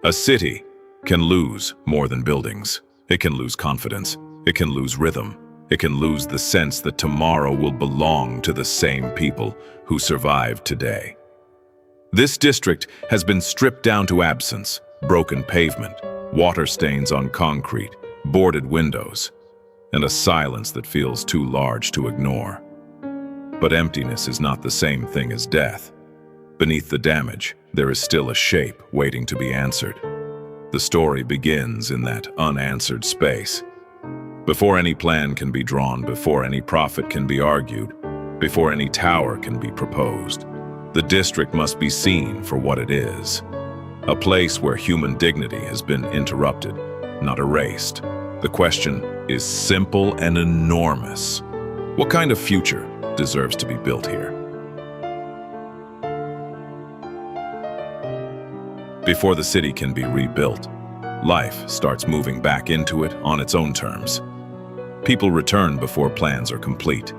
A city can lose more than buildings. It can lose confidence. It can lose rhythm. It can lose the sense that tomorrow will belong to the same people who survived today. This district has been stripped down to absence, broken pavement, water stains on concrete, boarded windows, and a silence that feels too large to ignore. But emptiness is not the same thing as death. Beneath the damage, there is still a shape waiting to be answered. The story begins in that unanswered space. Before any plan can be drawn, before any profit can be argued, before any tower can be proposed, the district must be seen for what it is. A place where human dignity has been interrupted, not erased. The question is simple and enormous. What kind of future deserves to be built here? Before the city can be rebuilt, life starts moving back into it on its own terms. People return before plans are complete.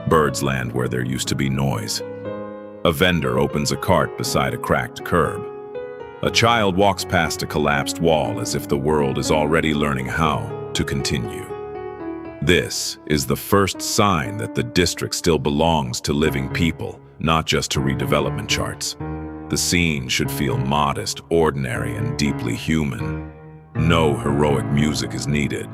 Birds land where there used to be noise. A vendor opens a cart beside a cracked curb. A child walks past a collapsed wall as if the world is already learning how to continue. This is the first sign that the district still belongs to living people, not just to redevelopment charts. The scene should feel modest, ordinary, and deeply human. No heroic music is needed.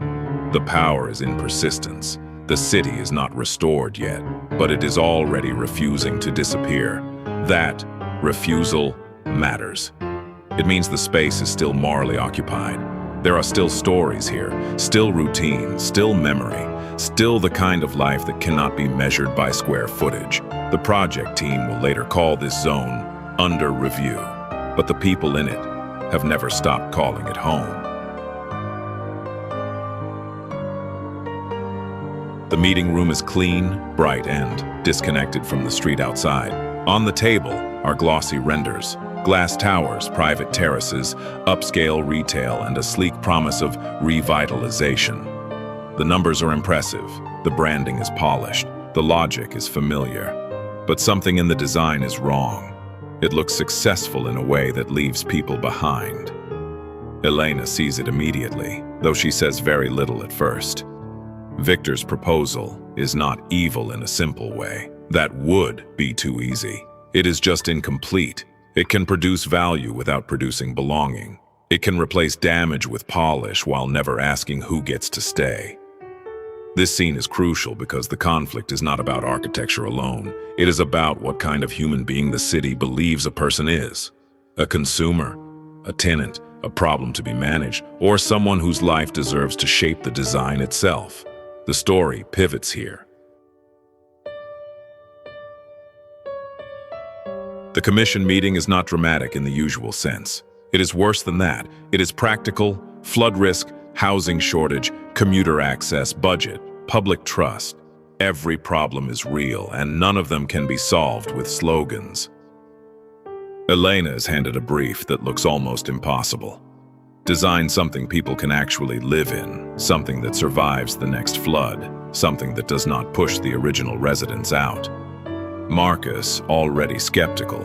The power is in persistence. The city is not restored yet, but it is already refusing to disappear. That refusal matters. It means the space is still morally occupied. There are still stories here, still routine, still memory, still the kind of life that cannot be measured by square footage. The project team will later call this zone under review, but the people in it have never stopped calling it home. The meeting room is clean, bright, and disconnected from the street outside. On the table are glossy renders, glass towers, private terraces, upscale retail, and a sleek promise of revitalization. The numbers are impressive, the branding is polished, the logic is familiar. But something in the design is wrong. It looks successful in a way that leaves people behind. Elena sees it immediately, though she says very little at first. Victor's proposal is not evil in a simple way. That would be too easy. It is just incomplete. It can produce value without producing belonging. It can replace damage with polish while never asking who gets to stay. This scene is crucial because the conflict is not about architecture alone. It is about what kind of human being the city believes a person is. A consumer, a tenant, a problem to be managed, or someone whose life deserves to shape the design itself. The story pivots here. The commission meeting is not dramatic in the usual sense. It is worse than that. It is practical, flood risk, housing shortage, commuter access, budget, public trust. Every problem is real, and none of them can be solved with slogans. Elena is handed a brief that looks almost impossible. Design something people can actually live in, something that survives the next flood, something that does not push the original residents out. Marcus, already skeptical,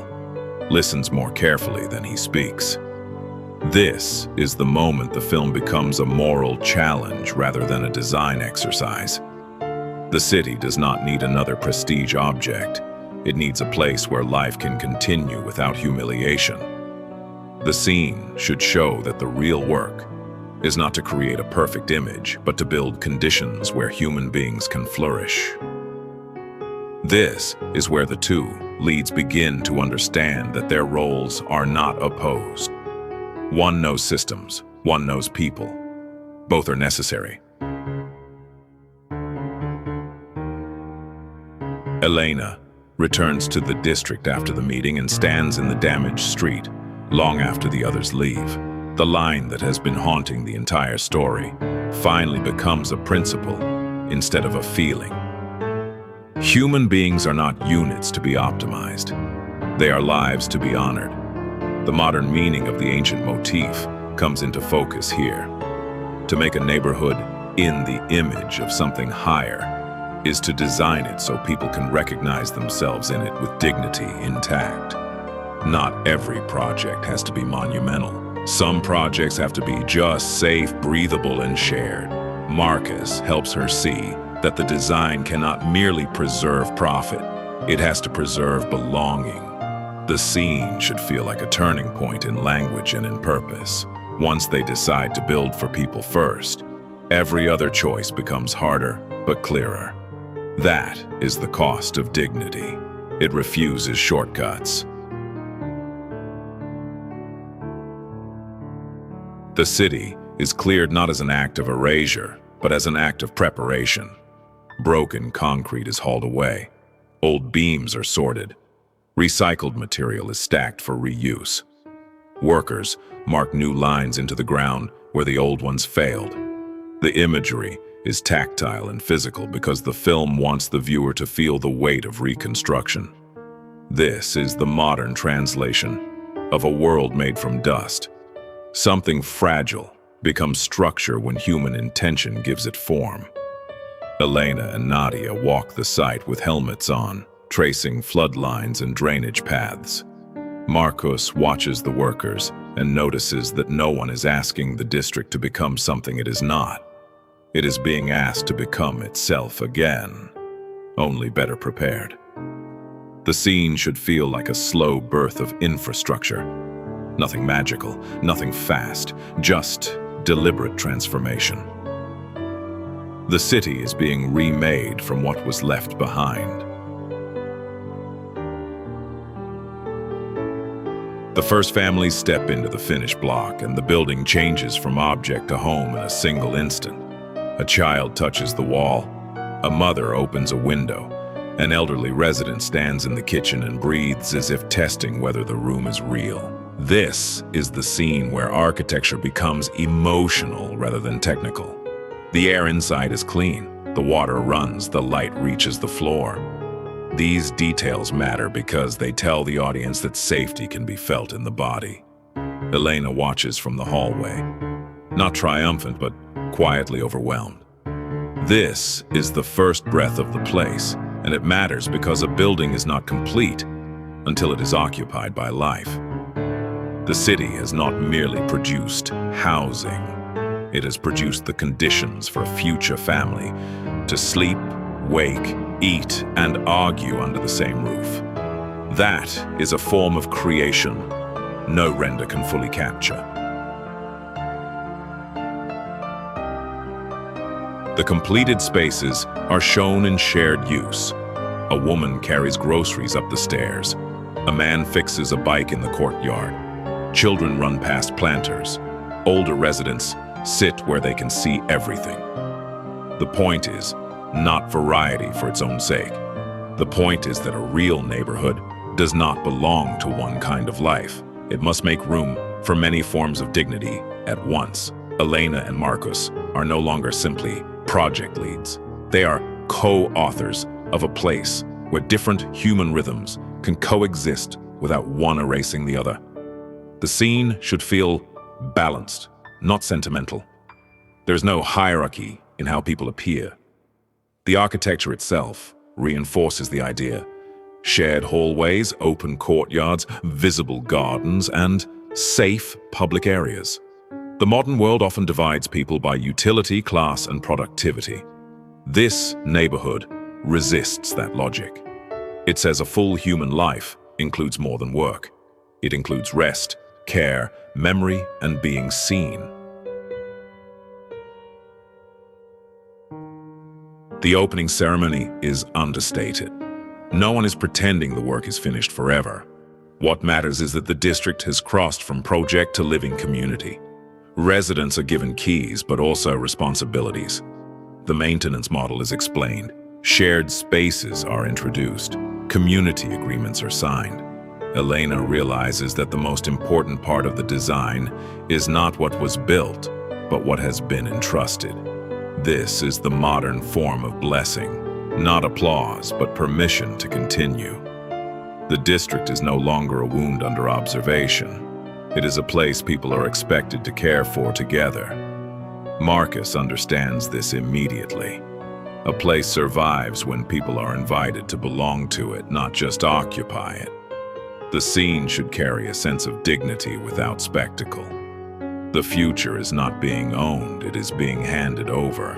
listens more carefully than he speaks. This is the moment the film becomes a moral challenge rather than a design exercise. The city does not need another prestige object. It needs a place where life can continue without humiliation. The scene should show that the real work is not to create a perfect image, but to build conditions where human beings can flourish. This is where the two leads begin to understand that their roles are not opposed. One knows systems, one knows people. Both are necessary. Elena returns to the district after the meeting and stands in the damaged street, long after the others leave. The line that has been haunting the entire story finally becomes a principle instead of a feeling. Human beings are not units to be optimized. They are lives to be honored. The modern meaning of the ancient motif comes into focus here. To make a neighborhood in the image of something higher is to design it so people can recognize themselves in it with dignity intact. Not every project has to be monumental. Some projects have to be just, safe, breathable, and shared. Marcus helps her see that the design cannot merely preserve profit. It has to preserve belonging. The scene should feel like a turning point in language and in purpose. Once they decide to build for people first, every other choice becomes harder but clearer. That is the cost of dignity. It refuses shortcuts. The city is cleared not as an act of erasure, but as an act of preparation. Broken concrete is hauled away. Old beams are sorted. Recycled material is stacked for reuse. Workers mark new lines into the ground where the old ones failed. The imagery is tactile and physical because the film wants the viewer to feel the weight of reconstruction. This is the modern translation of a world made from dust. Something fragile becomes structure when human intention gives it form. Elena and Nadia walk the site with helmets on, tracing flood lines and drainage paths. Marcos watches the workers and notices that no one is asking the district to become something it is not. It is being asked to become itself again, only better prepared. The scene should feel like a slow birth of infrastructure. Nothing magical, nothing fast, just deliberate transformation. The city is being remade from what was left behind. The first families step into the finished block, and the building changes from object to home in a single instant. A child touches the wall. A mother opens a window. An elderly resident stands in the kitchen and breathes as if testing whether the room is real. This is the scene where architecture becomes emotional rather than technical. The air inside is clean. The water runs. The light reaches the floor. These details matter because they tell the audience that safety can be felt in the body. Elena watches from the hallway, not triumphant, but quietly overwhelmed. This is the first breath of the place, and it matters because a building is not complete until it is occupied by life. The city has not merely produced housing. It has produced the conditions for a future family to sleep, wake, eat, and argue under the same roof. That is a form of creation no render can fully capture. The completed spaces are shown in shared use. A woman carries groceries up the stairs. A man fixes a bike in the courtyard. Children run past planters. Older residents sit where they can see everything. The point is not variety for its own sake. The point is that a real neighborhood does not belong to one kind of life. It must make room for many forms of dignity at once. Elena and Marcus are no longer simply project leads. They are co-authors of a place where different human rhythms can coexist without one erasing the other. The scene should feel balanced, not sentimental. There's no hierarchy in how people appear. The architecture itself reinforces the idea. Shared hallways, open courtyards, visible gardens, and safe public areas. The modern world often divides people by utility, class, and productivity. This neighborhood resists that logic. It says a full human life includes more than work. It includes rest, care, memory, and being seen. The opening ceremony is understated. No one is pretending the work is finished forever. What matters is that the district has crossed from project to living community. Residents are given keys, but also responsibilities. The maintenance model is explained. Shared spaces are introduced. Community agreements are signed. Elena realizes that the most important part of the design is not what was built, but what has been entrusted. This is the modern form of blessing, not applause, but permission to continue. The district is no longer a wound under observation. It is a place people are expected to care for together. Marcus understands this immediately. A place survives when people are invited to belong to it, not just occupy it. The scene should carry a sense of dignity without spectacle. The future is not being owned, it is being handed over.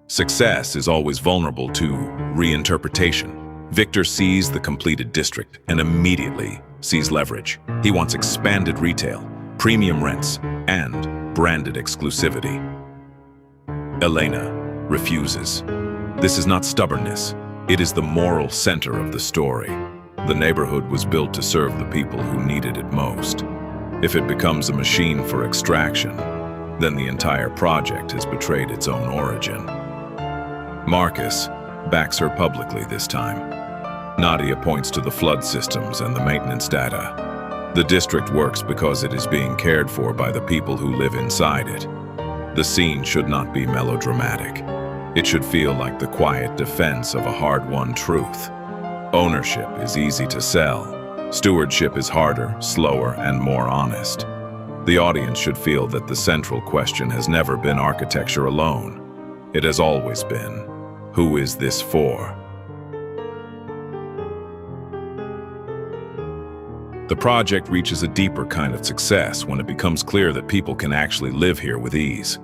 Success is always vulnerable to reinterpretation. Victor sees the completed district and immediately sees leverage. He wants expanded retail, premium rents, and branded exclusivity. Elena refuses. This is not stubbornness. It is the moral center of the story. The neighborhood was built to serve the people who needed it most. If it becomes a machine for extraction, then the entire project has betrayed its own origin. Marcus backs her publicly this time. Nadia points to the flood systems and the maintenance data. The district works because it is being cared for by the people who live inside it. The scene should not be melodramatic. It should feel like the quiet defense of a hard-won truth. Ownership is easy to sell. Stewardship is harder, slower, and more honest. The audience should feel that the central question has never been architecture alone. It has always been, who is this for? The project reaches a deeper kind of success when it becomes clear that people can actually live here with ease.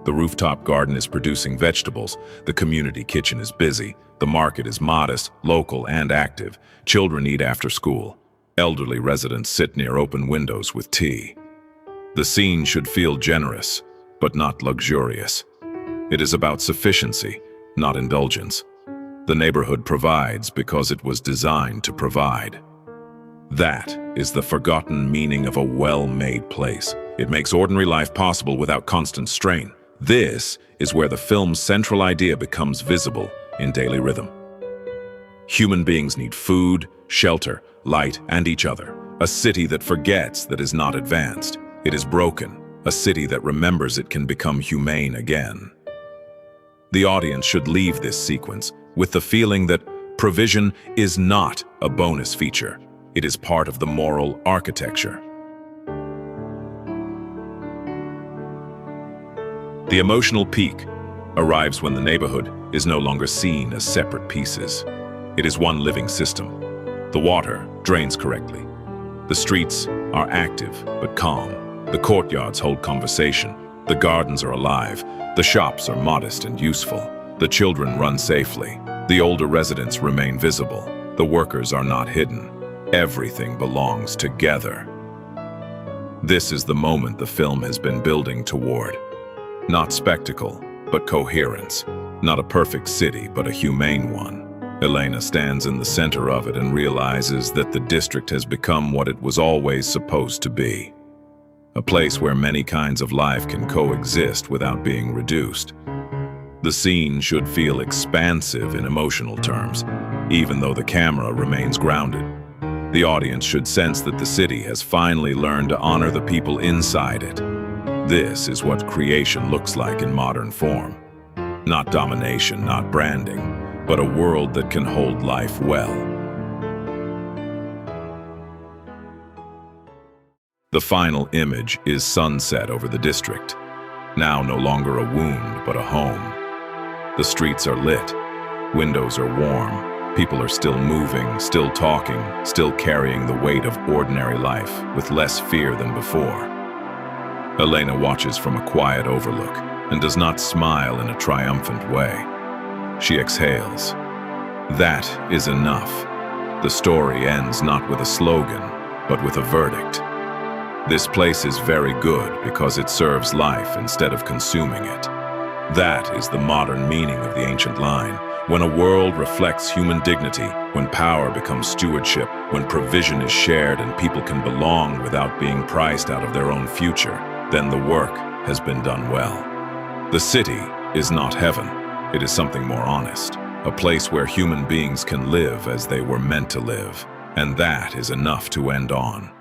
The rooftop garden is producing vegetables, the community kitchen is busy, the market is modest, local, and active. Children eat after school. Elderly residents sit near open windows with tea. The scene should feel generous, but not luxurious. It is about sufficiency, not indulgence. The neighborhood provides because it was designed to provide. That is the forgotten meaning of a well-made place. It makes ordinary life possible without constant strain. This is where the film's central idea becomes visible in daily rhythm. Human beings need food, shelter, light, and each other. A city that forgets that is not advanced. It is broken. A city that remembers it can become humane again. The audience should leave this sequence with the feeling that provision is not a bonus feature. It is part of the moral architecture. The emotional peak arrives when the neighborhood is no longer seen as separate pieces. It is one living system. The water drains correctly. The streets are active but calm. The courtyards hold conversation. The gardens are alive. The shops are modest and useful. The children run safely. The older residents remain visible. The workers are not hidden. Everything belongs together. This is the moment the film has been building toward. Not spectacle, but coherence. Not a perfect city, but a humane one. Elena stands in the center of it and realizes that the district has become what it was always supposed to be. A place where many kinds of life can coexist without being reduced. The scene should feel expansive in emotional terms, even though the camera remains grounded. The audience should sense that the city has finally learned to honor the people inside it. This is what creation looks like in modern form. Not domination, not branding, but a world that can hold life well. The final image is sunset over the district. Now no longer a wound, but a home. The streets are lit. Windows are warm. People are still moving, still talking, still carrying the weight of ordinary life with less fear than before. Elena watches from a quiet overlook and does not smile in a triumphant way. She exhales. That is enough. The story ends not with a slogan, but with a verdict. This place is very good because it serves life instead of consuming it. That is the modern meaning of the ancient line. When a world reflects human dignity, when power becomes stewardship, when provision is shared and people can belong without being priced out of their own future, then the work has been done well. The city is not heaven. It is something more honest, a place where human beings can live as they were meant to live, and that is enough to end on.